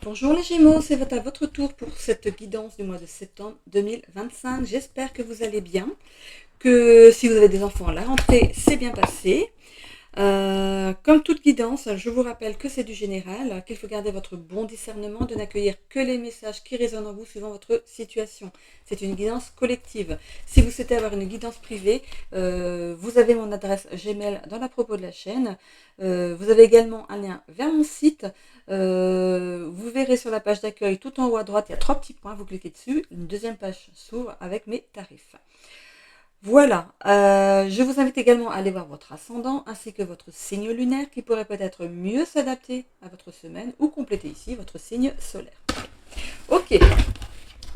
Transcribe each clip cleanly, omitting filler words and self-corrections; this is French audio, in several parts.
Bonjour les Gémeaux, c'est à votre tour pour cette guidance du mois de septembre 2025. J'espère que vous allez bien, que si vous avez des enfants, la rentrée s'est bien passée. Comme toute guidance, je vous rappelle que c'est du général, qu'il faut garder votre bon discernement, de n'accueillir que les messages qui résonnent en vous suivant votre situation. C'est une guidance collective. Si vous souhaitez avoir une guidance privée, vous avez mon adresse Gmail dans la propos de la chaîne. Vous avez également un lien vers mon site. Vous verrez sur la page d'accueil tout en haut à droite, il y a 3 petits points, vous cliquez dessus. Une deuxième page s'ouvre avec mes tarifs. Voilà, je vous invite également à aller voir votre ascendant ainsi que votre signe lunaire qui pourrait peut-être mieux s'adapter à votre semaine ou compléter ici votre signe solaire. Ok,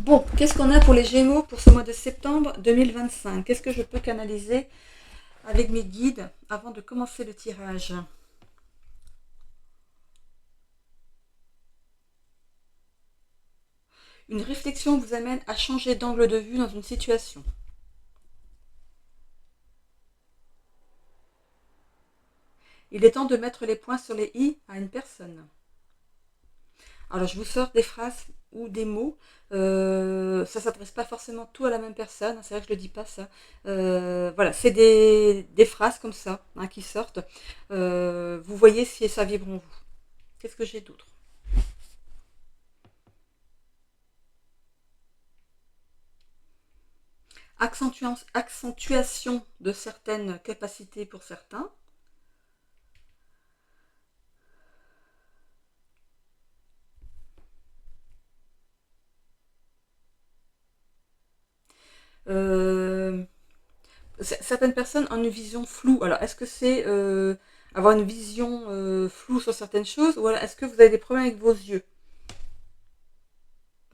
bon, qu'est-ce qu'on a pour les Gémeaux pour ce mois de septembre 2025? Qu'est-ce que je peux canaliser avec mes guides avant de commencer le tirage? Une réflexion vous amène à changer d'angle de vue dans une situation. Il est temps de mettre les points sur les i à une personne. Alors, je vous sors des phrases ou des mots. Ça ne s'adresse pas forcément tout à la même personne. C'est vrai que je ne le dis pas ça. Voilà, c'est des phrases comme ça qui sortent. Vous voyez si ça vibre en vous. Qu'est-ce que j'ai d'autre? Accentuation de certaines capacités pour certains. Certaines personnes ont une vision floue. Alors, est-ce que c'est avoir une vision floue sur certaines choses, ou alors est-ce que vous avez des problèmes avec vos yeux?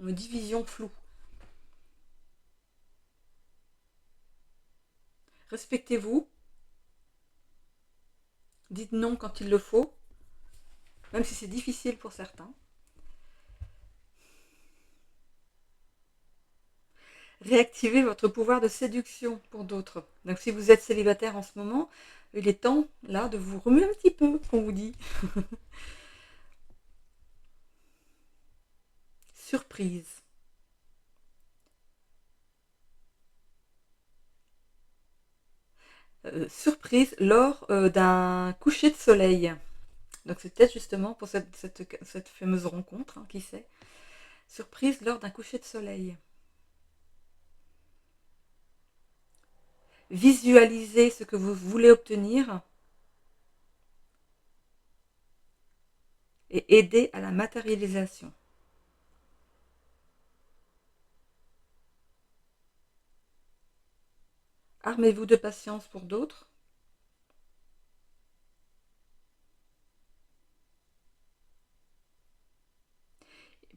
On me dit vision floue. Respectez-vous. Dites non quand il le faut, même si c'est difficile pour certains. Réactivez votre pouvoir de séduction pour d'autres. Donc si vous êtes célibataire en ce moment, il est temps là de vous remuer un petit peu, qu'on vous dit. Surprise. Surprise lors d'un coucher de soleil. Donc c'est peut-être justement pour cette fameuse rencontre, qui sait. Surprise lors d'un coucher de soleil. Visualisez ce que vous voulez obtenir et aider à la matérialisation. Armez-vous de patience pour d'autres.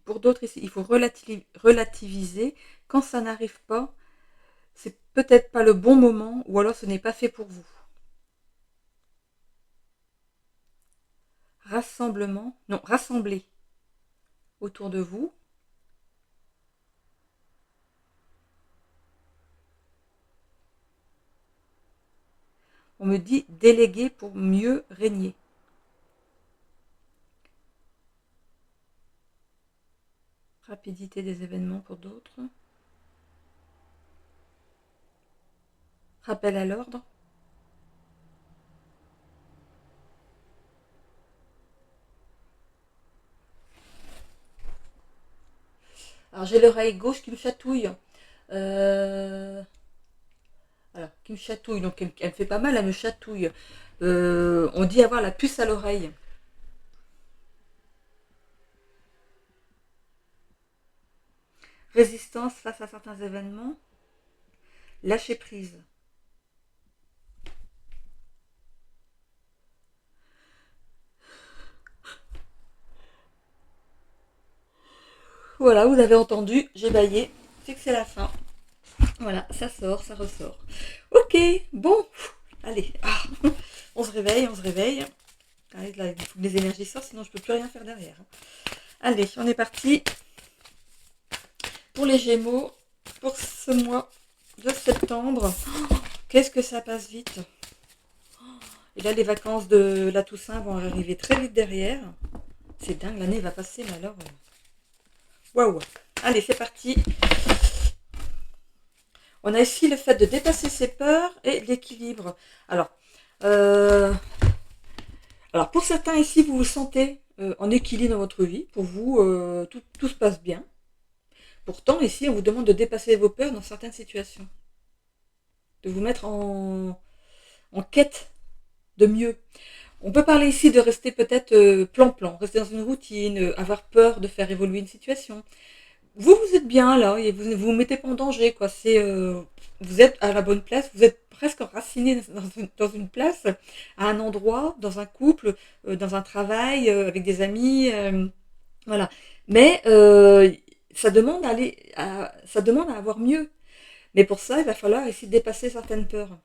Pour d'autres, il faut relativiser. Quand ça n'arrive pas, c'est peut-être pas le bon moment, ou alors ce n'est pas fait pour vous. Rassemblement, non, rassemblez autour de vous. On me dit déléguer pour mieux régner. Rapidité des événements pour d'autres. Rappel à l'ordre. Alors j'ai l'oreille gauche qui me chatouille. Alors, qui me chatouille, donc elle me fait pas mal, elle me chatouille. On dit avoir la puce à l'oreille. Résistance face à certains événements. Lâcher prise. Voilà, vous avez entendu, j'ai baillé. C'est que c'est la fin. Voilà, ça sort, ça ressort. Ok, bon, allez, on se réveille, on se réveille. Allez, là, il faut que les énergies sortent, sinon je peux plus rien faire derrière. Allez, on est parti pour les Gémeaux, pour ce mois de septembre. Qu'est-ce que ça passe vite. Et là, les vacances de la Toussaint vont arriver très vite derrière. C'est dingue, l'année va passer, mais alors, Waouh. Allez, c'est parti. On a ici le fait de dépasser ses peurs et l'équilibre. Alors, euh, alors pour certains ici, vous vous sentez en équilibre dans votre vie. Pour vous, tout se passe bien. Pourtant, ici, on vous demande de dépasser vos peurs dans certaines situations. De vous mettre en quête de mieux. On peut parler ici de rester peut-être plan-plan, rester dans une routine, avoir peur de faire évoluer une situation. Vous êtes bien là, et vous mettez pas en danger, quoi. Vous êtes à la bonne place, vous êtes presque enraciné dans une place, à un endroit, dans un couple, dans un travail, avec des amis, voilà. Mais ça demande à avoir mieux. Mais pour ça, il va falloir essayer de dépasser certaines peurs.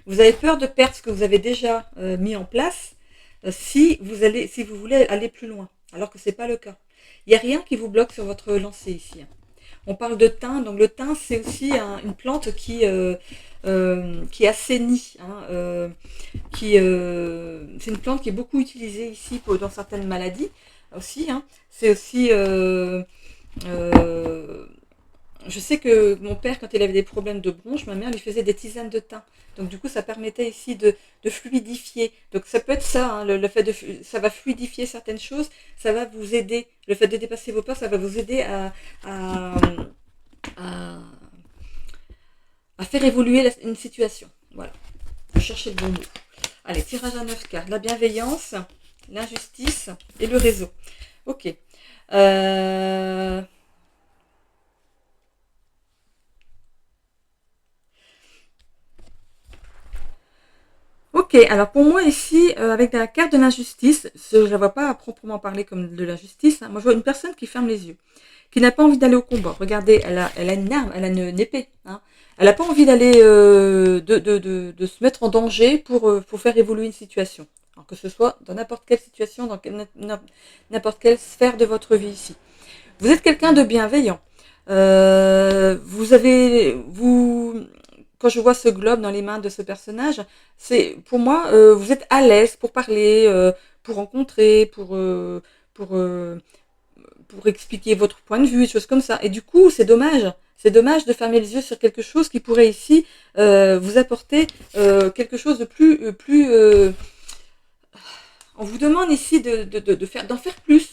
Vous avez peur de perdre ce que vous avez déjà mis en place si vous voulez aller plus loin, alors que c'est pas le cas. Il n'y a rien qui vous bloque sur votre lancée ici. On parle de thym, donc le thym c'est aussi une plante qui assainit. C'est une plante qui est beaucoup utilisée ici dans certaines maladies aussi. C'est aussi je sais que mon père, quand il avait des problèmes de bronche, ma mère lui faisait des tisanes de thym. Donc du coup, ça permettait ici de fluidifier. Donc ça peut être ça, le fait ça va fluidifier certaines choses, ça va vous aider. Le fait de dépasser vos peurs, ça va vous aider à, à, à faire évoluer une situation. Voilà. Cherchez le bon mot. Allez, tirage à 9 cartes. La bienveillance, l'injustice et le réseau. Ok. Ok, alors pour moi ici, avec la carte de l'injustice, je ne la vois pas à proprement parler comme de l'injustice. Moi, je vois une personne qui ferme les yeux, qui n'a pas envie d'aller au combat. Regardez, elle a une arme, elle a une épée. Elle n'a pas envie d'aller, de se mettre en danger pour faire évoluer une situation. Alors que ce soit dans n'importe quelle situation, dans n'importe quelle sphère de votre vie ici. Vous êtes quelqu'un de bienveillant. Quand je vois ce globe dans les mains de ce personnage, c'est pour moi, vous êtes à l'aise pour parler, pour rencontrer, pour expliquer votre point de vue, des choses comme ça. Et du coup, c'est dommage. C'est dommage de fermer les yeux sur quelque chose qui pourrait ici vous apporter quelque chose de plus. On vous demande ici d'en faire plus.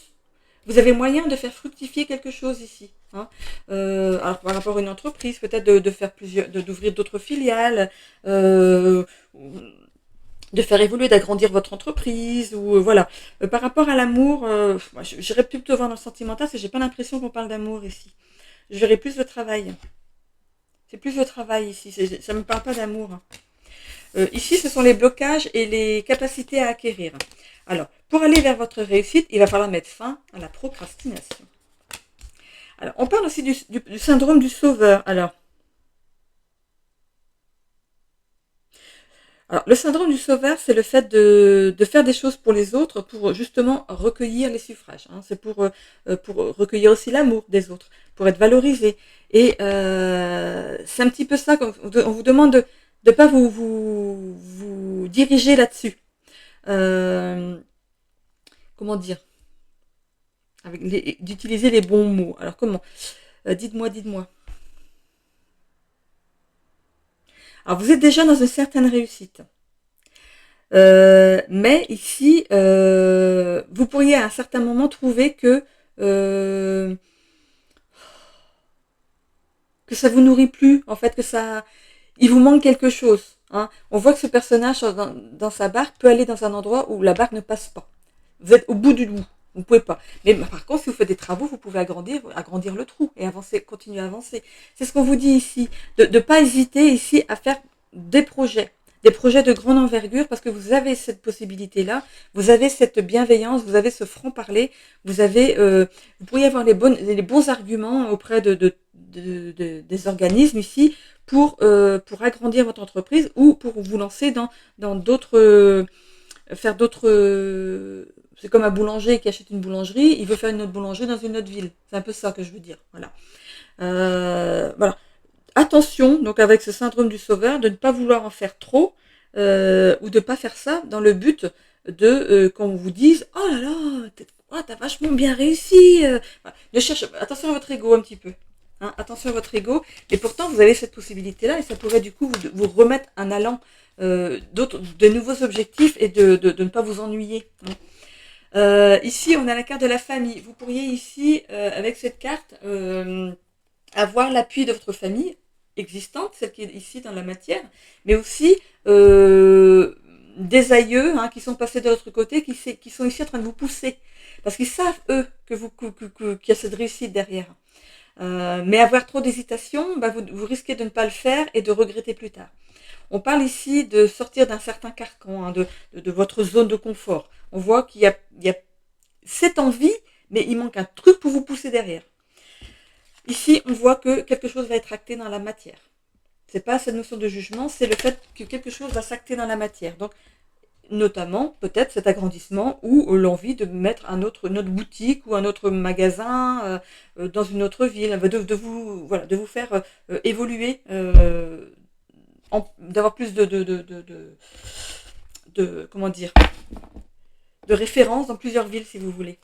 Vous avez moyen de faire fructifier quelque chose ici. Alors par rapport à une entreprise, peut-être de faire d'ouvrir d'autres filiales, de faire évoluer, d'agrandir votre entreprise, ou voilà. Par rapport à l'amour, j'irais plutôt voir dans le sentimental, parce que j'ai pas l'impression qu'on parle d'amour ici. Je verrais plus le travail. C'est plus le travail ici. Ça me parle pas d'amour. Ici, ce sont les blocages et les capacités à acquérir. Alors, pour aller vers votre réussite, il va falloir mettre fin à la procrastination. Alors, on parle aussi du syndrome du sauveur. Alors, le syndrome du sauveur, c'est le fait de faire des choses pour les autres pour justement recueillir les suffrages. C'est pour recueillir aussi l'amour des autres, pour être valorisé. Et c'est un petit peu ça qu'on vous demande de ne pas vous diriger là-dessus. Comment dire, d'utiliser les bons mots. Alors comment dites-moi. Alors vous êtes déjà dans une certaine réussite. Mais ici, vous pourriez à un certain moment trouver que ça vous nourrit plus, en fait, il vous manque quelque chose. On voit que ce personnage dans sa barque peut aller dans un endroit où la barque ne passe pas. Vous êtes au bout du bout. Vous ne pouvez pas. Mais par contre, si vous faites des travaux, vous pouvez agrandir le trou et avancer, continuer à avancer. C'est ce qu'on vous dit ici. De ne pas hésiter ici à faire des projets de grande envergure, parce que vous avez cette possibilité-là, vous avez cette bienveillance, vous avez ce franc-parler, vous pourriez avoir les bons arguments auprès des organismes ici pour agrandir votre entreprise ou pour vous lancer dans d'autres, faire d'autres. C'est comme un boulanger qui achète une boulangerie, il veut faire une autre boulangerie dans une autre ville. C'est un peu ça que je veux dire. Voilà. Voilà. Attention, donc avec ce syndrome du sauveur, de ne pas vouloir en faire trop, ou de ne pas faire ça dans le but de qu'on vous dise « Oh là là, t'as vachement bien réussi !» Ne cherchez, attention à votre ego un petit peu. Hein, attention à votre ego. Et pourtant, vous avez cette possibilité-là et ça pourrait du coup vous remettre un allant, de nouveaux objectifs et de ne pas vous ennuyer. Hein. Ici, on a la carte de la famille. Vous pourriez ici, avec cette carte, avoir l'appui de votre famille existante, celle qui est ici dans la matière, mais aussi des aïeux, hein, qui sont passés de l'autre côté, qui sont ici en train de vous pousser. Parce qu'ils savent, eux, qu'il y a cette réussite derrière. Mais avoir trop d'hésitation, bah, vous risquez de ne pas le faire et de regretter plus tard. On parle ici de sortir d'un certain carcan, hein, de votre zone de confort. On voit il y a cette envie, mais il manque un truc pour vous pousser derrière. Ici, on voit que quelque chose va être acté dans la matière. C'est pas cette notion de jugement, c'est le fait que quelque chose va s'acter dans la matière. Donc, notamment, peut-être cet agrandissement ou l'envie de mettre une autre boutique ou un autre magasin dans une autre ville, de vous faire évoluer, d'avoir plus comment dire, de références dans plusieurs villes si vous voulez.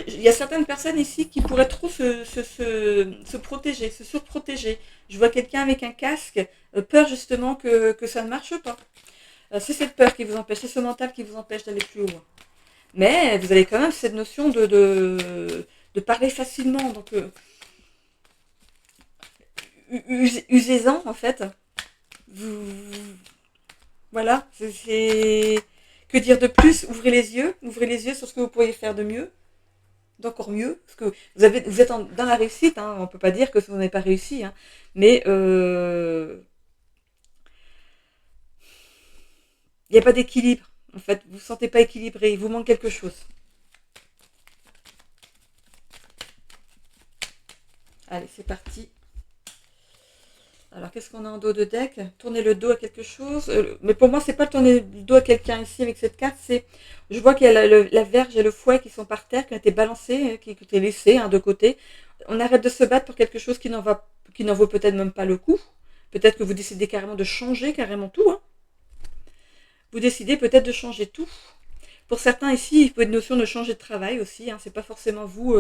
Il y a certaines personnes ici qui pourraient trop se protéger, se surprotéger. Je vois quelqu'un avec un casque, peur justement que ça ne marche pas. C'est cette peur qui vous empêche, c'est ce mental qui vous empêche d'aller plus loin. Mais vous avez quand même cette notion de parler facilement. Donc, usez-en en fait. Vous, voilà, que dire de plus? Ouvrez les yeux sur ce que vous pourriez faire de mieux, d'encore mieux, parce que vous êtes dans la réussite, hein, on ne peut pas dire que vous n'avez pas réussi, hein, mais il n'y a pas d'équilibre, en fait, vous ne vous sentez pas équilibré, il vous manque quelque chose. Allez, c'est parti. Alors, qu'est-ce qu'on a en dos de deck? Tourner le dos à quelque chose. Mais pour moi, c'est pas tourner le dos à quelqu'un ici avec cette carte. Je vois qu'il y a la verge et le fouet qui sont par terre, qui ont été balancés, qui ont été laissés, hein, de côté. On arrête de se battre pour quelque chose qui n'en vaut peut-être même pas le coup. Peut-être que vous décidez carrément de changer carrément tout. Hein. Vous décidez peut-être de changer tout. Pour certains ici, il faut une notion de changer de travail aussi. Hein. C'est pas forcément vous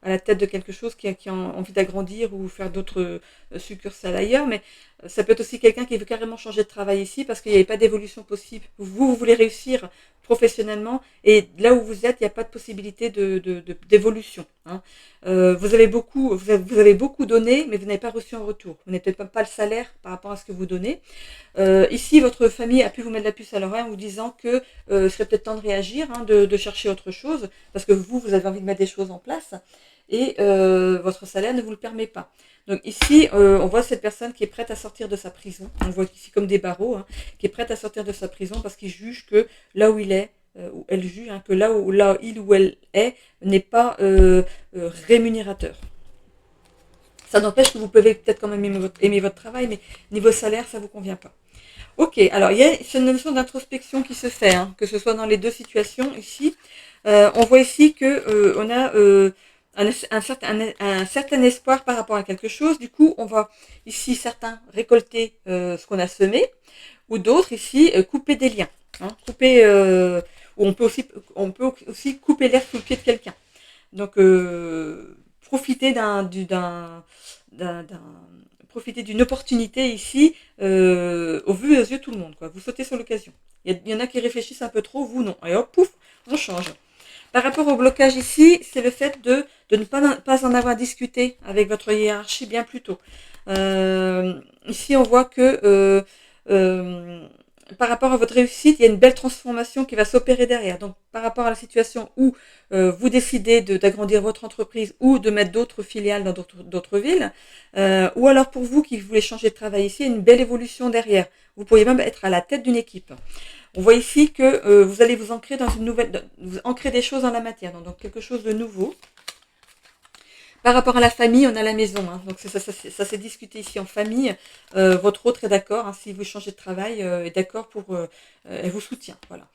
à la tête de quelque chose qui a envie d'agrandir ou faire d'autres succursales ailleurs, mais ça peut être aussi quelqu'un qui veut carrément changer de travail ici parce qu'il n'y avait pas d'évolution possible. Vous voulez réussir professionnellement et là où vous êtes, il n'y a pas de possibilité d'évolution. Hein. Vous avez beaucoup donné, mais vous n'avez pas reçu en retour. Vous n'avez peut-être pas le salaire par rapport à ce que vous donnez. Ici, votre famille a pu vous mettre la puce à l'oreille en vous disant que il serait peut-être temps de réagir, hein, de chercher autre chose, parce que vous avez envie de mettre des choses en place, et votre salaire ne vous le permet pas. Donc ici, on voit cette personne qui est prête à sortir de sa prison. On voit ici comme des barreaux, hein, qui est prête à sortir de sa prison parce qu'il juge que là où il est, ou elle juge, hein, que là où il ou elle est n'est pas rémunérateur. Ça n'empêche que vous pouvez peut-être quand même aimer votre travail, mais niveau salaire, ça ne vous convient pas. Ok, alors il y a cette notion d'introspection qui se fait, hein, que ce soit dans les deux situations ici. On voit ici que on a un certain espoir par rapport à quelque chose. Du coup, on va ici certains récolter ce qu'on a semé, ou d'autres ici couper des liens. Hein, ou on peut aussi couper l'air sous le pied de quelqu'un. Donc profiter profiter d'une opportunité ici au vu et aux yeux de tout le monde. Quoi. Vous sautez sur l'occasion. Il y en a qui réfléchissent un peu trop, vous non. Et hop, pouf, on change. Par rapport au blocage ici, c'est le fait de ne pas en avoir discuté avec votre hiérarchie bien plus tôt. Ici, on voit que par rapport à votre réussite, il y a une belle transformation qui va s'opérer derrière. Donc, par rapport à la situation où vous décidez d'agrandir votre entreprise ou de mettre d'autres filiales dans d'autres villes, ou alors pour vous qui voulez changer de travail ici, il y a une belle évolution derrière. Vous pourriez même être à la tête d'une équipe. On voit ici que vous allez vous ancrer dans vous ancrer des choses dans la matière, donc quelque chose de nouveau. Par rapport à la famille, on a la maison. Hein. Donc ça s'est discuté ici en famille. Votre autre est d'accord. Hein, si vous changez de travail, est d'accord pour... elle vous soutient. Voilà.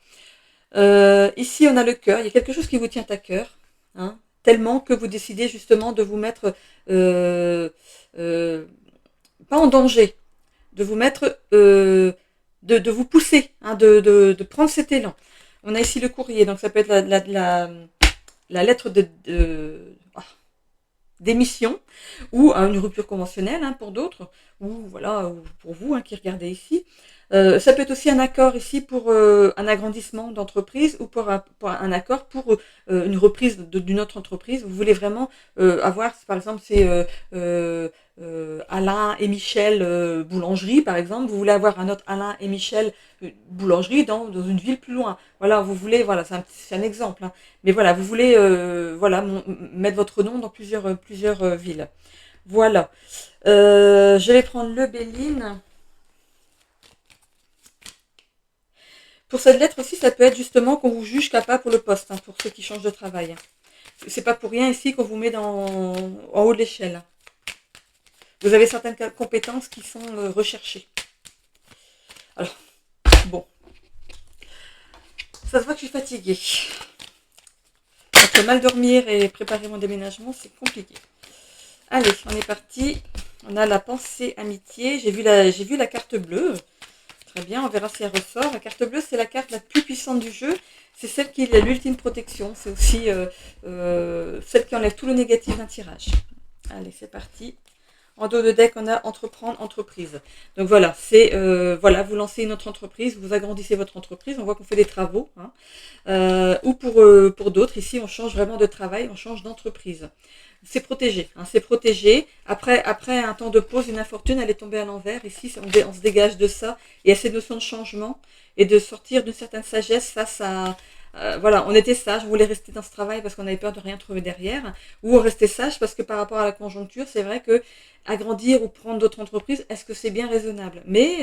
Ici, on a le cœur. Il y a quelque chose qui vous tient à cœur. Hein, tellement que vous décidez justement de vous mettre... pas en danger. De vous mettre de vous pousser, hein, de prendre cet élan. On a ici le courrier, donc ça peut être la lettre d'émission ou une rupture conventionnelle, hein, pour d'autres, ou voilà, ou pour vous, hein, qui regardez ici. Ça peut être aussi un accord ici pour un agrandissement d'entreprise ou pour un accord pour une reprise d'une autre entreprise. Vous voulez vraiment avoir, par exemple, c'est Alain et Michel boulangerie, par exemple. Vous voulez avoir un autre Alain et Michel boulangerie dans une ville plus loin. Voilà, vous voulez, voilà, c'est un exemple, hein. Mais voilà, vous voulez voilà, mettre votre nom dans plusieurs villes. Voilà. Je vais prendre le Béline. Pour cette lettre aussi, ça peut être justement qu'on vous juge capable pour le poste, hein, pour ceux qui changent de travail. C'est pas pour rien ici qu'on vous met en haut de l'échelle. Vous avez certaines compétences qui sont recherchées. Alors, bon. Ça se voit que je suis fatiguée. Entre mal dormir et préparer mon déménagement, c'est compliqué. Allez, on est parti. On a la pensée amitié. J'ai vu la carte bleue. Très bien, on verra si elle ressort. La carte bleue, c'est la carte la plus puissante du jeu. C'est celle qui est l'ultime protection. C'est aussi celle qui enlève tout le négatif d'un tirage. Allez, c'est parti. En dos de deck, on a entreprendre, entreprise. Donc voilà, c'est voilà, vous lancez une autre entreprise, vous agrandissez votre entreprise. On voit qu'on fait des travaux, hein. Ou pour d'autres, ici, on change vraiment de travail, on change d'entreprise. C'est protégé, hein, c'est protégé. Après un temps de pause, une infortune, elle est tombée à l'envers. Ici, on se dégage de ça. Et à ces notions de changement et de sortir d'une certaine sagesse face à... voilà, on était sage, on voulait rester dans ce travail parce qu'on avait peur de rien trouver derrière. Ou on restait sage parce que par rapport à la conjoncture, c'est vrai que agrandir ou prendre d'autres entreprises, est-ce que c'est bien raisonnable? Mais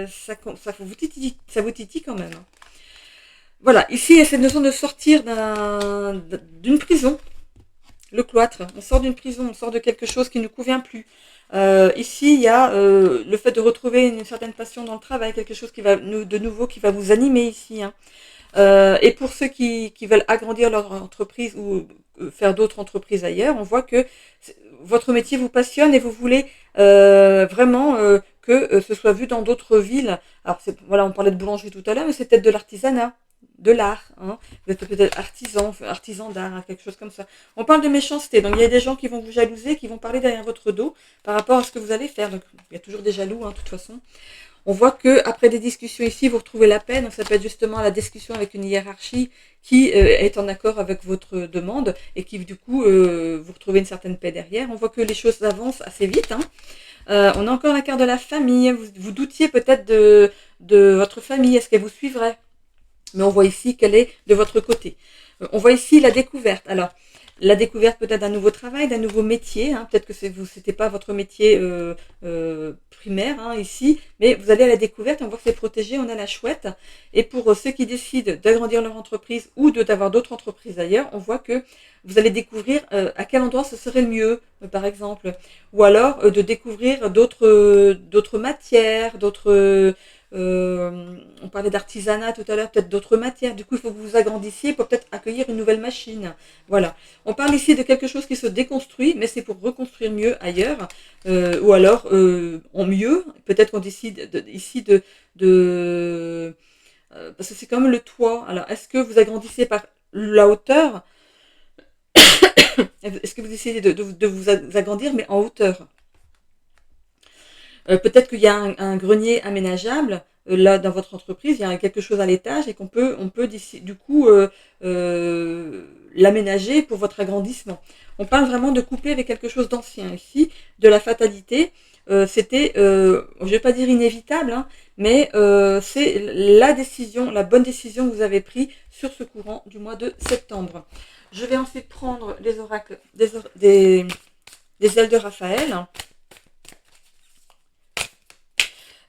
ça vous titille quand même, hein. Voilà, ici, il y a cette notion de sortir d'une prison. Le cloître, on sort d'une prison, on sort de quelque chose qui ne nous convient plus. Ici, il y a le fait de retrouver une certaine passion dans le travail, quelque chose de nouveau qui va vous animer ici, hein. Et pour ceux qui veulent agrandir leur entreprise ou faire d'autres entreprises ailleurs, on voit que votre métier vous passionne et vous voulez vraiment que ce soit vu dans d'autres villes. Alors voilà, on parlait de boulangerie tout à l'heure, mais c'est peut-être de l'artisanat, de l'art, hein. Vous êtes peut-être artisan d'art, hein, quelque chose comme ça. On parle de méchanceté, donc il y a des gens qui vont vous jalouser, qui vont parler derrière votre dos par rapport à ce que vous allez faire. Donc il y a toujours des jaloux, hein, de toute façon. On voit que après des discussions ici, vous retrouvez la paix. Donc ça peut être justement la discussion avec une hiérarchie qui est en accord avec votre demande et qui du coup vous retrouvez une certaine paix derrière. On voit que les choses avancent assez vite, hein. On a encore la carte de la famille. Vous doutiez peut-être de votre famille. Est-ce qu'elle vous suivrait? Mais on voit ici qu'elle est de votre côté. On voit ici la découverte. Alors, la découverte peut-être d'un nouveau travail, d'un nouveau métier, hein. Peut-être que c'était pas votre métier primaire, hein, ici, mais vous allez à la découverte. On voit que c'est protégé. On a la chouette. Et pour ceux qui décident d'agrandir leur entreprise ou d'avoir d'autres entreprises ailleurs, on voit que vous allez découvrir à quel endroit ce serait le mieux, par exemple, ou alors de découvrir d'autres matières, on parlait d'artisanat tout à l'heure, peut-être d'autres matières. Du coup, il faut que vous vous agrandissiez pour peut-être accueillir une nouvelle machine. Voilà. On parle ici de quelque chose qui se déconstruit, mais c'est pour reconstruire mieux ailleurs, ou alors en mieux. Peut-être qu'on décide ici parce que c'est comme le toit. Alors, est-ce que vous agrandissez par la hauteur? Est-ce que vous essayez de vous agrandir, mais en hauteur? Peut-être qu'il y a un grenier aménageable là dans votre entreprise, il y a quelque chose à l'étage et on peut du coup l'aménager pour votre agrandissement. On parle vraiment de couper avec quelque chose d'ancien ici, de la fatalité. C'était, je ne vais pas dire inévitable, hein, mais c'est la bonne décision que vous avez prise sur ce courant du mois de septembre. Je vais ensuite prendre les oracles des ailes de Raphaël.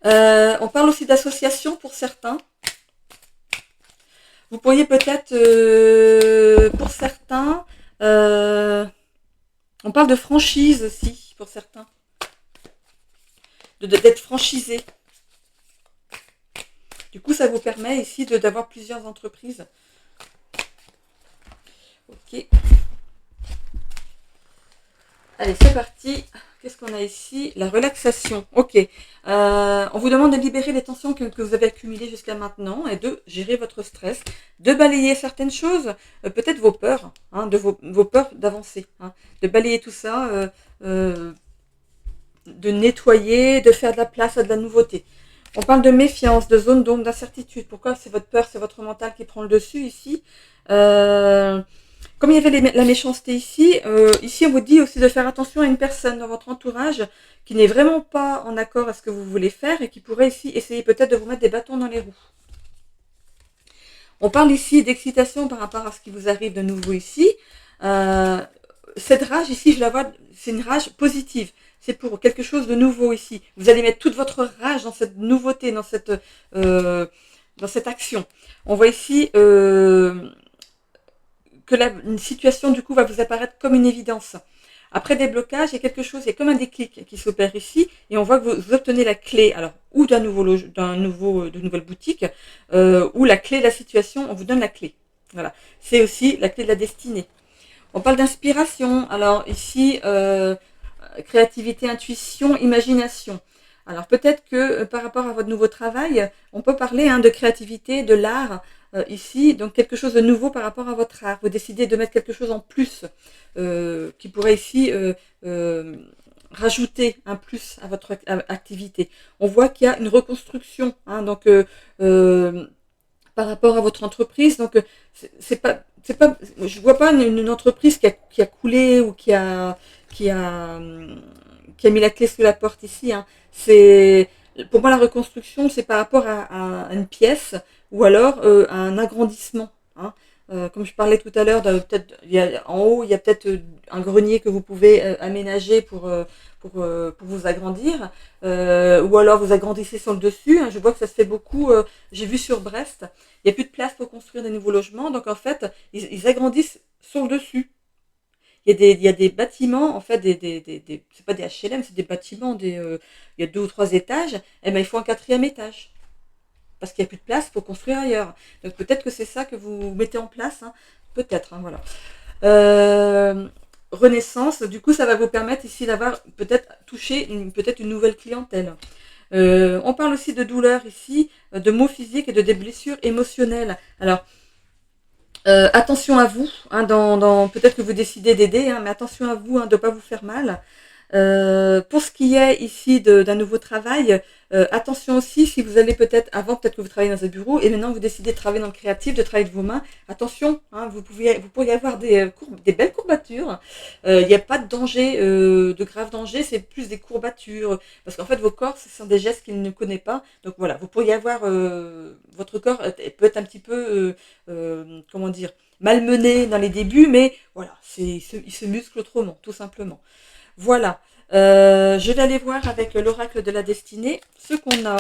On parle aussi d'association pour certains. Vous pourriez peut-être, pour certains, on parle de franchise aussi, pour certains. D'être franchisé. Du coup, ça vous permet ici d'avoir plusieurs entreprises. Ok. Allez, c'est parti. Qu'est-ce qu'on a ici? La relaxation. Ok. On vous demande de libérer les tensions que vous avez accumulées jusqu'à maintenant et de gérer votre stress, de balayer certaines choses, peut-être vos peurs, hein, vos peurs d'avancer, hein, de balayer tout ça, de nettoyer, de faire de la place à de la nouveauté. On parle de méfiance, de zone d'ombre, d'incertitude. Pourquoi? C'est votre peur, c'est votre mental qui prend le dessus ici. Comme il y avait la méchanceté ici, ici on vous dit aussi de faire attention à une personne dans votre entourage qui n'est vraiment pas en accord à ce que vous voulez faire et qui pourrait ici essayer peut-être de vous mettre des bâtons dans les roues. On parle ici d'excitation par rapport à ce qui vous arrive de nouveau ici. Cette rage ici, je la vois, c'est une rage positive. C'est pour quelque chose de nouveau ici. Vous allez mettre toute votre rage dans cette nouveauté, dans cette action. On voit ici que une situation du coup va vous apparaître comme une évidence. Après des blocages, il y a quelque chose, il y a comme un déclic qui s'opère ici, et on voit que vous obtenez la clé, alors ou de nouvelle boutique, ou la clé de la situation, on vous donne la clé. Voilà, c'est aussi la clé de la destinée. On parle d'inspiration. Alors ici, créativité, intuition, imagination. Alors peut-être que par rapport à votre nouveau travail, on peut parler de créativité, de l'art ici, donc quelque chose de nouveau par rapport à votre art. Vous décidez de mettre quelque chose en plus qui pourrait ici rajouter un plus à votre activité. On voit qu'il y a une reconstruction, donc par rapport à votre entreprise. Donc je vois pas une entreprise qui a coulé ou qui a mis la clé sous la porte ici. C'est pour moi la reconstruction, c'est par rapport à une pièce ou alors à un agrandissement. Comme je parlais tout à l'heure, peut-être en haut, il y a peut-être un grenier que vous pouvez aménager pour vous agrandir, ou alors vous agrandissez sur le dessus. Je vois que ça se fait beaucoup. J'ai vu sur Brest, il n'y a plus de place pour construire des nouveaux logements, donc en fait, ils agrandissent sur le dessus. Il y a des bâtiments, en fait, c'est pas des HLM, c'est des bâtiments, il y a 2 ou 3 étages, et il faut un 4e étage. Parce qu'il n'y a plus de place pour construire ailleurs. Donc peut-être que c'est ça que vous mettez en place. Peut-être, voilà. Renaissance, du coup, ça va vous permettre ici d'avoir peut-être touché peut-être une nouvelle clientèle. On parle aussi de douleur ici, de maux physiques et de des blessures émotionnelles. Alors, attention à vous, peut-être que vous décidez d'aider, mais attention à vous de ne pas vous faire mal. Pour ce qui est ici d'un nouveau travail, attention aussi si vous allez peut-être que vous travaillez dans un bureau et maintenant vous décidez de travailler dans le créatif, de travailler de vos mains, attention, vous pourriez avoir des belles courbatures. Il n'y a pas de danger, de grave danger, c'est plus des courbatures, parce qu'en fait vos corps, ce sont des gestes qu'il ne connaît pas, donc voilà, vous pourriez avoir, votre corps peut être un petit peu, comment dire, malmené dans les débuts, mais voilà, il se muscle autrement, tout simplement. Voilà, je vais aller voir avec l'oracle de la destinée ce qu'on a.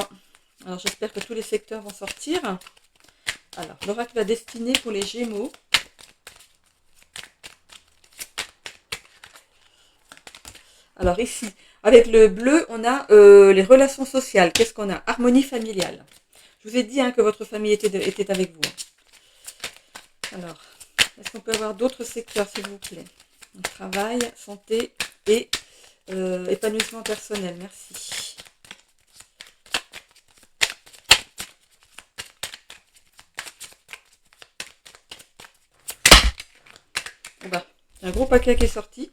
Alors j'espère que tous les secteurs vont sortir. Alors, l'oracle de la destinée pour les Gémeaux. Alors ici, avec le bleu, on a les relations sociales. Qu'est-ce qu'on a? Harmonie familiale. Je vous ai dit que votre famille était avec vous. Alors, est-ce qu'on peut avoir d'autres secteurs, s'il vous plaît? Travail, santé et épanouissement personnel. Merci. Un gros paquet qui est sorti.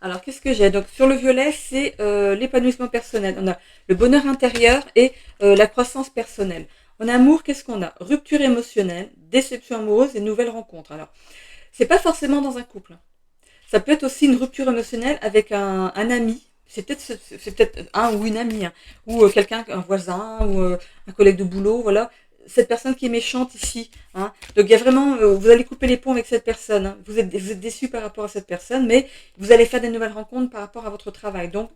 Alors, qu'est-ce que j'ai? Donc, sur le violet, c'est l'épanouissement personnel. On a le bonheur intérieur et la croissance personnelle. En amour, qu'est-ce qu'on a? Rupture émotionnelle, déception amoureuse et nouvelles rencontres. Alors, c'est pas forcément dans un couple. Ça peut être aussi une rupture émotionnelle avec un ami. C'est peut-être un ou une amie, ou quelqu'un, un voisin, ou un collègue de boulot, voilà. Cette personne qui est méchante ici. Donc il y a vraiment, vous allez couper les ponts avec cette personne. Vous êtes déçu par rapport à cette personne, mais vous allez faire des nouvelles rencontres par rapport à votre travail. Donc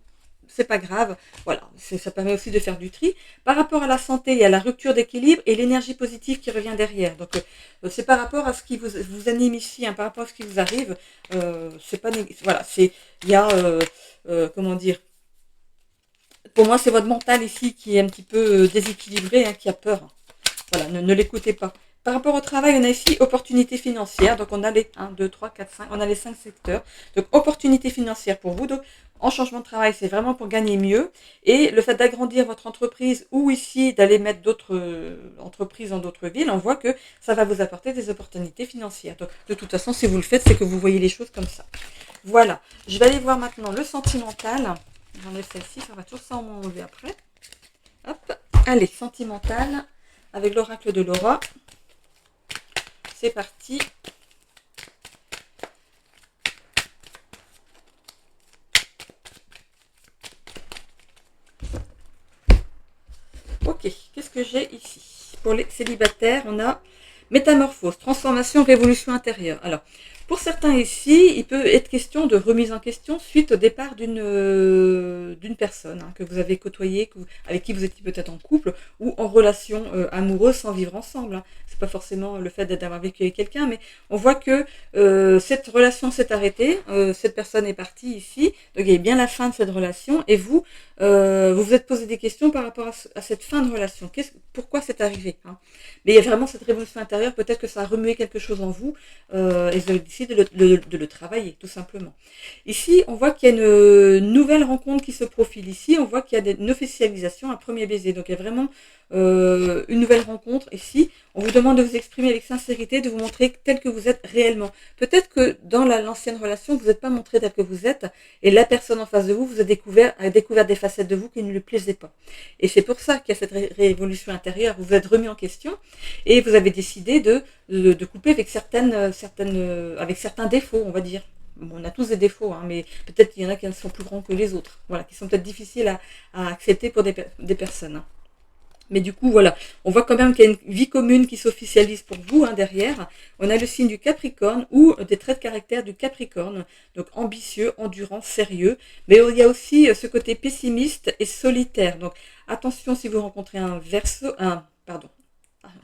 c'est pas grave. Voilà, ça permet aussi de faire du tri. Par rapport à la santé, il y a la rupture d'équilibre et l'énergie positive qui revient derrière. Donc c'est par rapport à ce qui vous anime ici, par rapport à ce qui vous arrive. C'est pas voilà, il y a comment dire. Pour moi, c'est votre mental ici qui est un petit peu déséquilibré, qui a peur. voilà, ne l'écoutez pas. Par rapport au travail, on a ici opportunités financières. Donc, on a les 1, 2, 3, 4, 5. On a les 5 secteurs. Donc, opportunités financières pour vous. Donc, en changement de travail, c'est vraiment pour gagner mieux. Et le fait d'agrandir votre entreprise ou ici d'aller mettre d'autres entreprises dans d'autres villes, on voit que ça va vous apporter des opportunités financières. Donc, de toute façon, si vous le faites, c'est que vous voyez les choses comme ça. Voilà. Je vais aller voir maintenant le sentimental. J'enlève celle-ci. Ça va toujours ça enlever après. Hop. Allez, sentimental avec l'oracle de Laura. C'est parti. Ok, qu'est-ce que j'ai ici? Pour les célibataires, on a métamorphose, transformation, révolution intérieure. Alors, pour certains ici, il peut être question de remise en question suite au départ d'une personne que vous avez côtoyée, avec qui vous étiez peut-être en couple ou en relation amoureuse sans vivre ensemble. C'est pas forcément le fait d'avoir vécu avec quelqu'un, mais on voit que cette relation s'est arrêtée, cette personne est partie ici, donc il y a bien la fin de cette relation et vous vous êtes posé des questions par rapport à cette fin de relation. Pourquoi c'est arrivé Mais il y a vraiment cette révolution intérieure, peut-être que ça a remué quelque chose en vous et vous avez décidé de le travailler, tout simplement. Ici, on voit qu'il y a une nouvelle rencontre qui se profile ici, on voit qu'il y a une officialisation, un premier baiser. Donc il y a vraiment une nouvelle rencontre ici. On vous demande de vous exprimer avec sincérité, de vous montrer tel que vous êtes réellement. Peut-être que dans l'ancienne relation, vous n'êtes pas montré tel que vous êtes et la personne en face de vous a découvert des facettes de vous qui ne lui plaisaient pas. Et c'est pour ça qu'il y a cette révolution intérieure. Vous vous êtes remis en question et vous avez décidé de couper avec avec certains défauts, on va dire. Bon, on a tous des défauts, mais peut-être qu'il y en a qui sont plus grands que les autres. Voilà, qui sont peut-être difficiles à accepter pour des personnes. Mais du coup, voilà, on voit quand même qu'il y a une vie commune qui s'officialise pour vous derrière. On a le signe du Capricorne ou des traits de caractère du Capricorne. Donc ambitieux, endurant, sérieux. Mais il y a aussi ce côté pessimiste et solitaire. Donc attention si vous rencontrez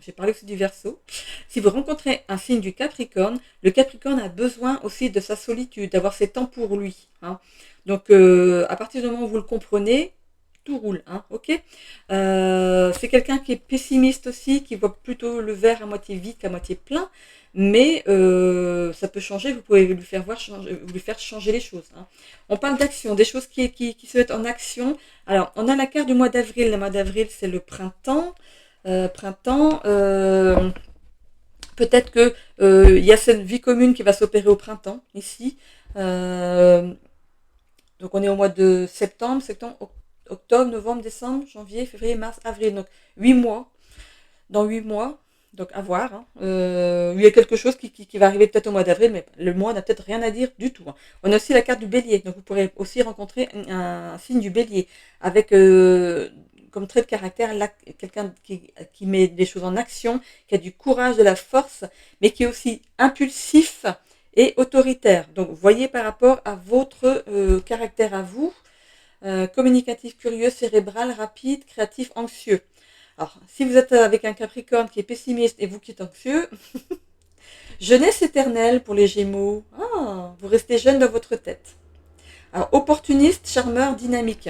j'ai parlé aussi du Verseau. Si vous rencontrez un signe du Capricorne, le Capricorne a besoin aussi de sa solitude, d'avoir ses temps pour lui. Donc à partir du moment où vous le comprenez, tout roule, ok. C'est quelqu'un qui est pessimiste aussi, qui voit plutôt le verre à moitié vide qu'à moitié plein, mais ça peut changer, vous pouvez lui faire changer les choses. On parle d'action, des choses qui se mettent en action. Alors, on a la carte du mois d'avril. Le mois d'avril, c'est le printemps. Peut-être que il y a cette vie commune qui va s'opérer au printemps, ici. Donc, on est au mois de septembre, octobre, novembre, décembre, janvier, février, mars, avril. Donc 8 mois. Dans 8 mois, donc à voir. Il y a quelque chose qui va arriver peut-être au mois d'avril, mais le mois n'a peut-être rien à dire du tout. On a aussi la carte du bélier. Donc vous pourrez aussi rencontrer un signe du bélier avec comme trait de caractère là, quelqu'un qui met des choses en action, qui a du courage, de la force, mais qui est aussi impulsif et autoritaire. Donc voyez par rapport à votre caractère à vous. Communicatif, curieux, cérébral, rapide, créatif, anxieux. Alors, si vous êtes avec un Capricorne qui est pessimiste et vous qui êtes anxieux, jeunesse éternelle pour les Gémeaux. Vous restez jeune dans votre tête. Alors, opportuniste, charmeur, dynamique.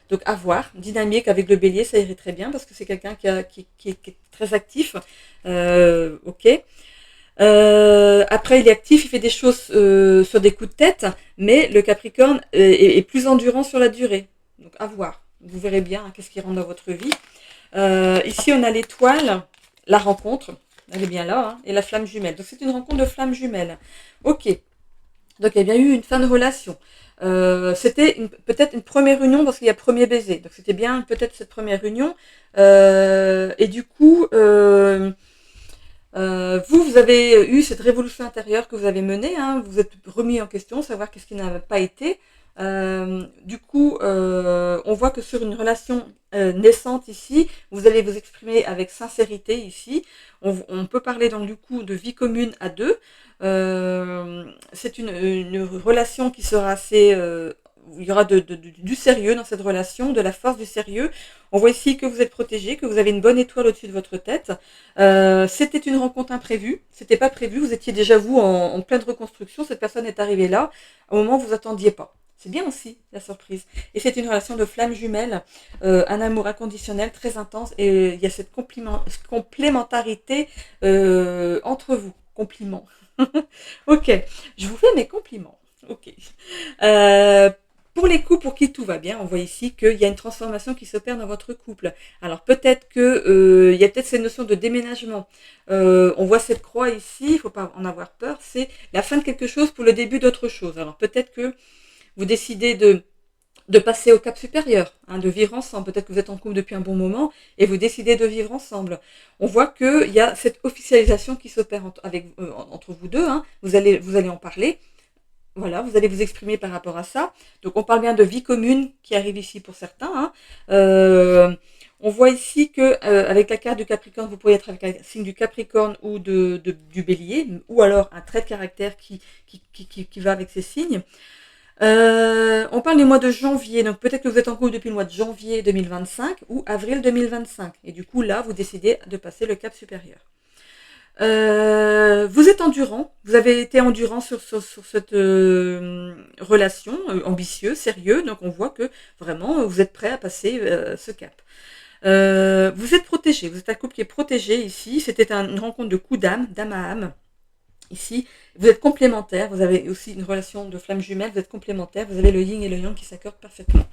Donc, à voir. Dynamique avec le bélier, ça irait très bien parce que c'est quelqu'un qui est très actif. Ok. Après, il est actif, il fait des choses sur des coups de tête, mais le Capricorne est plus endurant sur la durée. Donc, à voir. Vous verrez bien qu'est-ce qui rentre dans votre vie. Ici, on a l'étoile, la rencontre. Elle est bien là, et la flamme jumelle. Donc, c'est une rencontre de flamme jumelle. Ok. Donc, il y a bien eu une fin de relation. C'était peut-être une première union parce qu'il y a premier baiser. Donc, c'était bien peut-être cette première union. Et du coup... vous avez eu cette révolution intérieure que vous avez menée, vous êtes remis en question, savoir qu'est-ce qui n'a pas été. Du coup, on voit que sur une relation naissante ici, vous allez vous exprimer avec sincérité ici. On peut parler donc du coup de vie commune à deux. C'est une relation qui sera assez... il y aura du sérieux dans cette relation, de la force, du sérieux. On voit ici que vous êtes protégé, que vous avez une bonne étoile au-dessus de votre tête. C'était une rencontre imprévue, c'était pas prévu, vous étiez déjà vous en pleine reconstruction, cette personne est arrivée là, au moment où vous attendiez pas. C'est bien aussi la surprise. Et c'est une relation de flamme jumelle, un amour inconditionnel très intense. Et il y a cette complémentarité entre vous. Compliments. Ok, je vous fais mes compliments. Ok. Euh, pour les couples pour qui tout va bien, on voit ici qu'il y a une transformation qui s'opère dans votre couple. Alors peut-être que il y a peut-être cette notion de déménagement. On voit cette croix ici, il ne faut pas en avoir peur, c'est la fin de quelque chose pour le début d'autre chose. Alors peut-être que vous décidez de passer au cap supérieur, hein, de vivre ensemble. Peut-être que vous êtes en couple depuis un bon moment et vous décidez de vivre ensemble. On voit qu'il y a cette officialisation qui s'opère entre vous deux. Hein. Vous allez en parler. Voilà, vous allez vous exprimer par rapport à ça. Donc on parle bien de vie commune qui arrive ici pour certains. Hein. On voit ici que avec la carte du Capricorne, vous pourriez être avec un signe du Capricorne ou du Bélier, ou alors un trait de caractère qui va avec ces signes. On parle du mois de janvier, donc peut-être que vous êtes en couple depuis le mois de janvier 2025 ou avril 2025. Et du coup, là, vous décidez de passer le cap supérieur. Vous êtes endurant, vous avez été endurant sur cette relation, ambitieux, sérieux, donc on voit que vraiment vous êtes prêt à passer ce cap. Vous êtes protégé, vous êtes un couple qui est protégé ici, c'était une rencontre de coup d'âme, d'âme à âme. Ici, vous êtes complémentaires, vous avez aussi une relation de flamme jumelle, vous êtes complémentaires, vous avez le yin et le yang qui s'accordent parfaitement.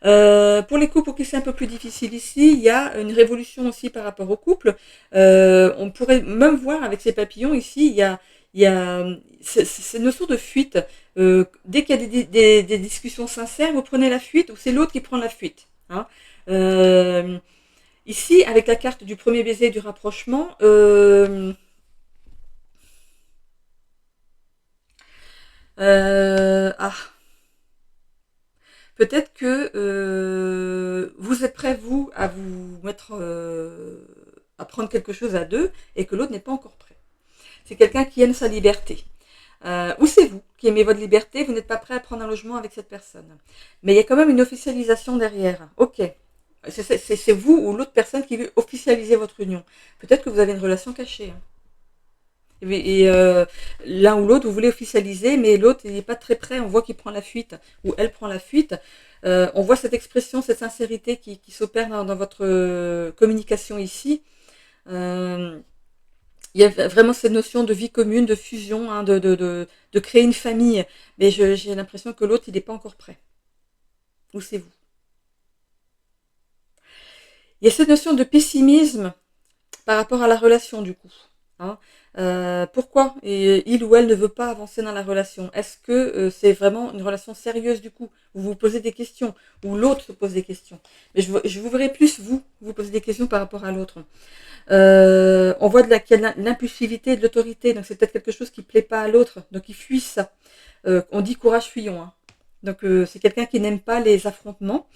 Pour les couples pour qui c'est un peu plus difficile ici, il y a une révolution aussi par rapport au couple. On pourrait même voir avec ces papillons ici, il y a cette notion de fuite. Dès qu'il y a des discussions sincères, vous prenez la fuite ou c'est l'autre qui prend la fuite. Hein. Ici, avec la carte du premier baiser et du rapprochement, peut-être que vous êtes prêt, vous, à vous mettre à prendre quelque chose à deux et que l'autre n'est pas encore prêt. C'est quelqu'un qui aime sa liberté. Ou c'est vous qui aimez votre liberté, vous n'êtes pas prêt à prendre un logement avec cette personne. Mais il y a quand même une officialisation derrière. Ok. C'est vous ou l'autre personne qui veut officialiser votre union. Peut-être que vous avez une relation cachée. Hein. Et l'un ou l'autre, vous voulez officialiser, mais l'autre, il n'est pas très prêt. On voit qu'il prend la fuite, ou elle prend la fuite. On voit cette expression, cette sincérité qui s'opère dans votre communication ici. Il y a vraiment cette notion de vie commune, de fusion, hein, de créer une famille. Mais j'ai l'impression que l'autre, il n'est pas encore prêt. Ou c'est vous. Il y a cette notion de pessimisme par rapport à la relation, du coup. Hein. Pourquoi il ou elle ne veut pas avancer dans la relation? Est-ce que c'est vraiment une relation sérieuse du coup? Vous vous posez des questions ou l'autre se pose des questions? Mais je vous verrai plus vous poser des questions par rapport à l'autre. On voit qu'il y a de l'impulsivité et de l'autorité, donc c'est peut-être quelque chose qui ne plaît pas à l'autre, donc il fuit ça. On dit courage fuyons. Hein. Donc c'est quelqu'un qui n'aime pas les affrontements.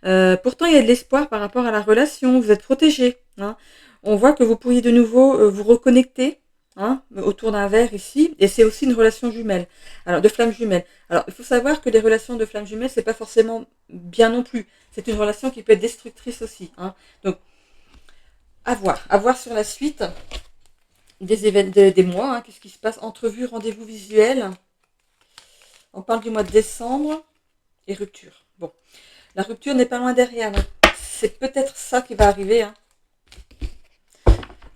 Pourtant il y a de l'espoir par rapport à la relation, vous êtes protégé. Hein. On voit que vous pourriez de nouveau vous reconnecter. Hein, autour d'un verre ici, et c'est aussi une relation jumelle, alors de flamme jumelle. Alors il faut savoir que les relations de flamme jumelle, c'est pas forcément bien non plus. C'est une relation qui peut être destructrice aussi. Hein. Donc à voir sur la suite des événements des mois. Hein, qu'est-ce qui se passe? Entrevue, rendez-vous visuel. On parle du mois de décembre et rupture. Bon, la rupture n'est pas loin derrière. C'est peut-être ça qui va arriver. Hein.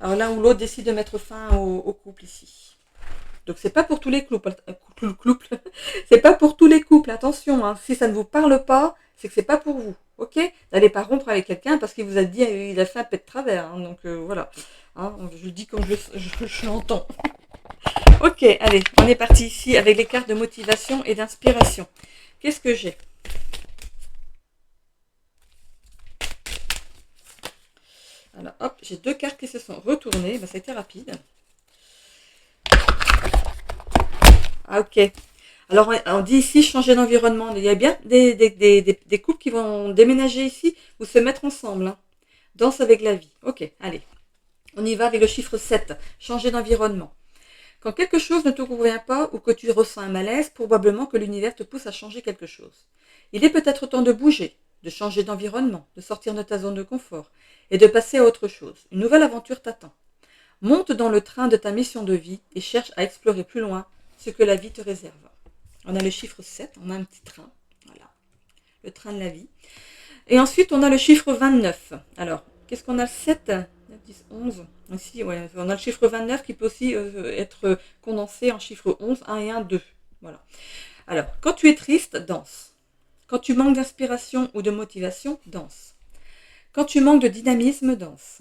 Alors l'un ou l'autre décide de mettre fin au couple ici. Donc c'est pas pour tous les couples. C'est pas pour tous les couples. Attention, hein. Si ça ne vous parle pas, c'est que c'est pas pour vous. Ok? N'allez pas rompre avec quelqu'un parce qu'il vous a dit il a fait un pet de travers. Hein. Donc voilà. Hein, je le dis comme je l'entends. Ok, allez, on est parti ici avec les cartes de motivation et d'inspiration. Qu'est-ce que j'ai? Alors hop, j'ai deux cartes qui se sont retournées. Ben, ça a été rapide. Ah ok. Alors on dit ici changer d'environnement. Il y a bien des couples qui vont déménager ici ou se mettre ensemble. Hein. Danse avec la vie. Ok, allez. On y va avec le chiffre 7. Changer d'environnement. Quand quelque chose ne te convient pas ou que tu ressens un malaise, probablement que l'univers te pousse à changer quelque chose. Il est peut-être temps de bouger, de changer d'environnement, de sortir de ta zone de confort et de passer à autre chose. Une nouvelle aventure t'attend. Monte dans le train de ta mission de vie et cherche à explorer plus loin ce que la vie te réserve. On a le chiffre 7, on a un petit train. Voilà, le train de la vie. Et ensuite, on a le chiffre 29. Alors, qu'est-ce qu'on a? Le 7, 9, 10, 11. Ici, ouais, on a le chiffre 29 qui peut aussi être condensé en chiffre 11, 1 et 1, 2. Voilà. Alors, quand tu es triste, danse. Quand tu manques d'inspiration ou de motivation, danse. Quand tu manques de dynamisme, danse.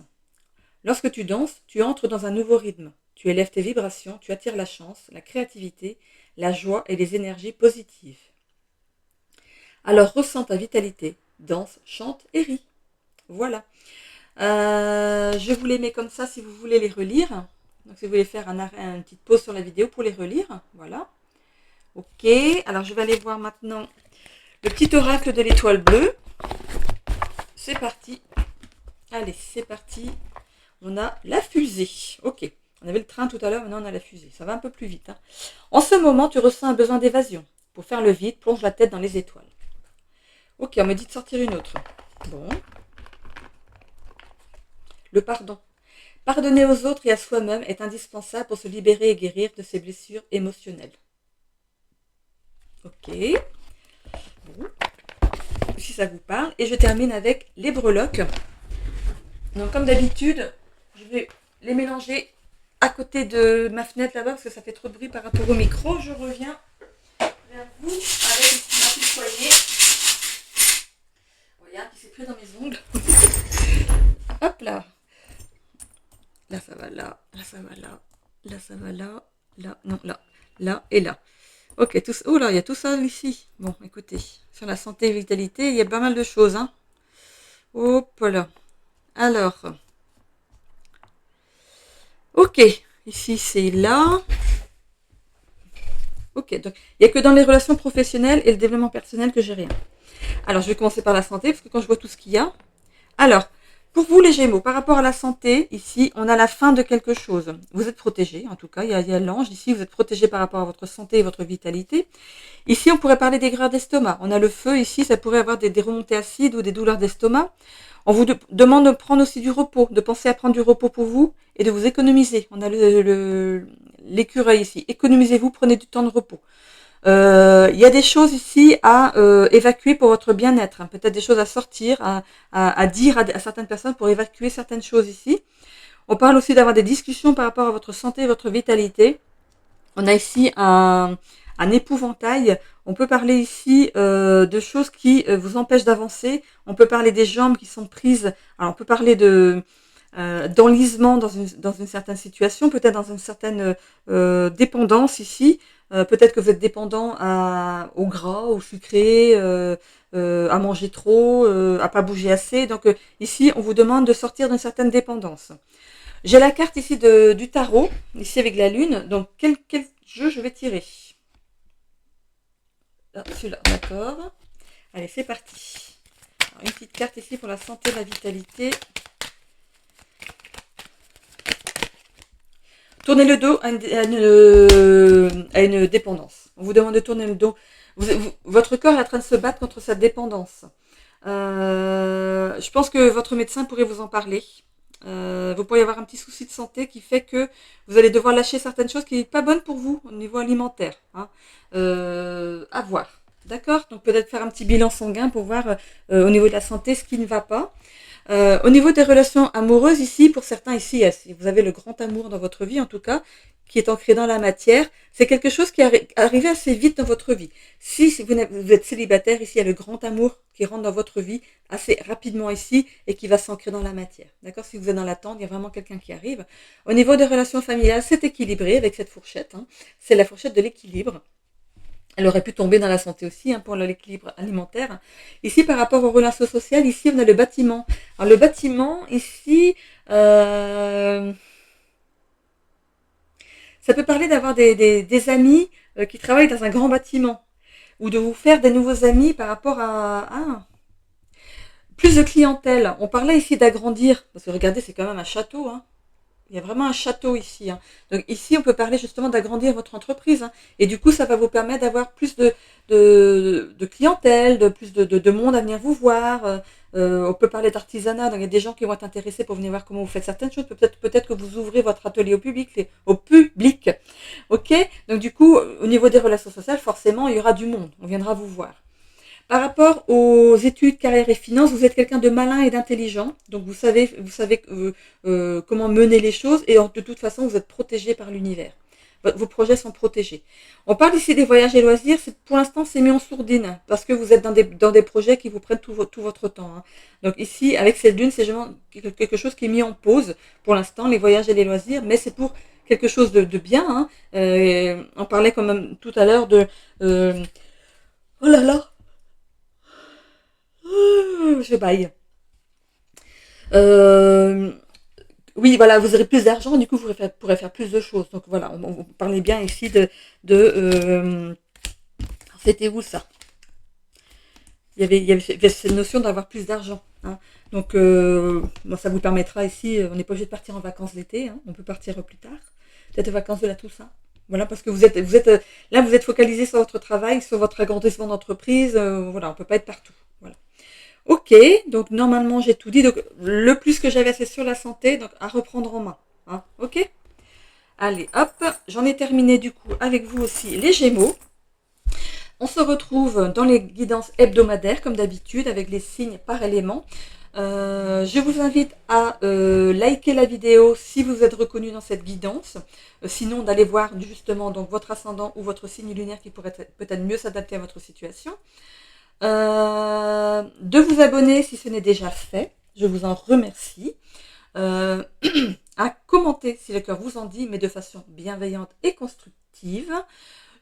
Lorsque tu danses, tu entres dans un nouveau rythme. Tu élèves tes vibrations, tu attires la chance, la créativité, la joie et les énergies positives. Alors ressens ta vitalité, danse, chante et ris. Voilà. Je vous les mets comme ça si vous voulez les relire. Donc si vous voulez faire un arrêt, une petite pause sur la vidéo pour les relire. Voilà. Ok, alors je vais aller voir maintenant le petit oracle de l'étoile bleue. C'est parti. Allez, c'est parti. On a la fusée. Ok, on avait le train tout à l'heure, maintenant on a la fusée. Ça va un peu plus vite. Hein. En ce moment, tu ressens un besoin d'évasion. Pour faire le vide, plonge la tête dans les étoiles. Ok, on me dit de sortir une autre. Bon. Le pardon. Pardonner aux autres et à soi-même est indispensable pour se libérer et guérir de ses blessures émotionnelles. Ok. Bon. Si ça vous parle. Et je termine avec les breloques. Donc comme d'habitude, je vais les mélanger à côté de ma fenêtre là-bas parce que ça fait trop de bruit par rapport au micro. Je reviens vers vous avec ma petite poignée. Regarde, qui s'est pris dans mes ongles. Hop là. Là ça va là, là ça va là, là ça va là, là, non, là et là. Ok, tout, oh là, il y a tout ça ici. Bon, écoutez, sur la santé et vitalité, il y a pas mal de choses. Hein. Hop là. Alors, ok, ici c'est là. Ok, donc il n'y a que dans les relations professionnelles et le développement personnel que j'ai rien. Alors, je vais commencer par la santé, parce que quand je vois tout ce qu'il y a. Alors, pour vous les Gémeaux, par rapport à la santé, ici, on a la fin de quelque chose. Vous êtes protégés, en tout cas, il y a l'ange, ici, vous êtes protégés par rapport à votre santé et votre vitalité. Ici, on pourrait parler d'aigreur d'estomac. On a le feu, ici, ça pourrait avoir des remontées acides ou des douleurs d'estomac. On vous demande de prendre aussi du repos, de penser à prendre du repos pour vous et de vous économiser. On a l'écureuil ici. Économisez-vous, prenez du temps de repos. Il y a des choses ici à évacuer pour votre bien-être. Hein. Peut-être des choses à sortir, à dire à certaines personnes pour évacuer certaines choses ici. On parle aussi d'avoir des discussions par rapport à votre santé et votre vitalité. On a ici un épouvantail. On peut parler ici de choses qui vous empêchent d'avancer. On peut parler des jambes qui sont prises. Alors on peut parler d'enlisement dans une certaine situation, peut-être dans une certaine dépendance ici. Peut-être que vous êtes dépendant au gras, au sucré, à manger trop, à pas bouger assez. Donc ici, on vous demande de sortir d'une certaine dépendance. J'ai la carte ici du tarot, ici avec la lune. Donc quel jeu je vais tirer? Ah, celui-là, d'accord. Allez, c'est parti. Alors, une petite carte ici pour la santé, la vitalité. Tournez le dos à une dépendance. On vous demande de tourner le dos. Votre corps est en train de se battre contre sa dépendance. Je pense que votre médecin pourrait vous en parler. Vous pourriez avoir un petit souci de santé qui fait que vous allez devoir lâcher certaines choses qui n'est pas bonnes pour vous au niveau alimentaire. Hein. À voir. D'accord? Donc peut-être faire un petit bilan sanguin pour voir au niveau de la santé ce qui ne va pas. Au niveau des relations amoureuses, ici, pour certains ici, si vous avez le grand amour dans votre vie, en tout cas, qui est ancré dans la matière, c'est quelque chose qui est arrivé assez vite dans votre vie. Si vous êtes célibataire, ici, il y a le grand amour qui rentre dans votre vie assez rapidement ici et qui va s'ancrer dans la matière. D'accord? Si vous êtes dans l'attente, il y a vraiment quelqu'un qui arrive. Au niveau des relations familiales, c'est équilibré avec cette fourchette. Hein. C'est la fourchette de l'équilibre. Elle aurait pu tomber dans la santé aussi, hein, pour l'équilibre alimentaire. Ici, par rapport aux relations sociales, ici, on a le bâtiment. Alors, le bâtiment, ici, ça peut parler d'avoir des amis qui travaillent dans un grand bâtiment. Ou de vous faire des nouveaux amis par rapport à plus de clientèle. On parlait ici d'agrandir. Parce que regardez, c'est quand même un château, hein. Il y a vraiment un château ici. Hein. Donc ici, on peut parler justement d'agrandir votre entreprise. Hein. Et du coup, ça va vous permettre d'avoir plus de clientèle, plus de monde à venir vous voir. On peut parler d'artisanat, donc il y a des gens qui vont être intéressés pour venir voir comment vous faites certaines choses. Peut-être que vous ouvrez votre atelier au public. Ok. Donc du coup, au niveau des relations sociales, forcément, il y aura du monde. On viendra vous voir. Par rapport aux études, carrière et finances, vous êtes quelqu'un de malin et d'intelligent. Donc vous savez comment mener les choses et de toute façon, vous êtes protégé par l'univers. Vos projets sont protégés. On parle ici des voyages et loisirs. Pour l'instant, c'est mis en sourdine parce que vous êtes dans des projets qui vous prennent tout votre temps. Hein. Donc ici, avec cette lune, c'est vraiment quelque chose qui est mis en pause pour l'instant, les voyages et les loisirs, mais c'est pour quelque chose de bien. Hein. On parlait quand même tout à l'heure de... oh là là, je baille. Euh, oui, voilà, vous aurez plus d'argent, du coup, pourrez faire plus de choses. Donc voilà, on parlait bien ici de c'était où ça? Il y avait cette notion d'avoir plus d'argent. Hein. Donc, bon, ça vous permettra ici, on n'est pas obligé de partir en vacances l'été, hein, on peut partir plus tard, peut-être aux vacances de la Toussaint. Voilà, parce que là, vous êtes focalisé sur votre travail, sur votre agrandissement d'entreprise. Voilà, on peut pas être partout. Voilà. Ok, donc normalement j'ai tout dit. Donc le plus que j'avais c'est sur la santé, donc à reprendre en main. Hein, ok. Allez, hop, j'en ai terminé du coup avec vous aussi les Gémeaux. On se retrouve dans les guidances hebdomadaires comme d'habitude avec les signes par élément. Je vous invite à liker la vidéo si vous êtes reconnu dans cette guidance. Sinon d'aller voir justement donc votre ascendant ou votre signe lunaire qui pourrait peut-être mieux s'adapter à votre situation. De vous abonner si ce n'est déjà fait. Je vous en remercie. Euh, à commenter si le cœur vous en dit, mais de façon bienveillante et constructive.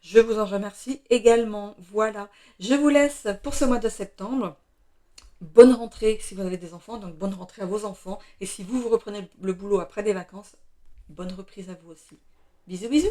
Je vous en remercie également. Voilà. Je vous laisse pour ce mois de septembre. Bonne rentrée si vous avez des enfants, donc bonne rentrée à vos enfants. Et si vous reprenez le boulot après les vacances, bonne reprise à vous aussi. Bisous, bisous.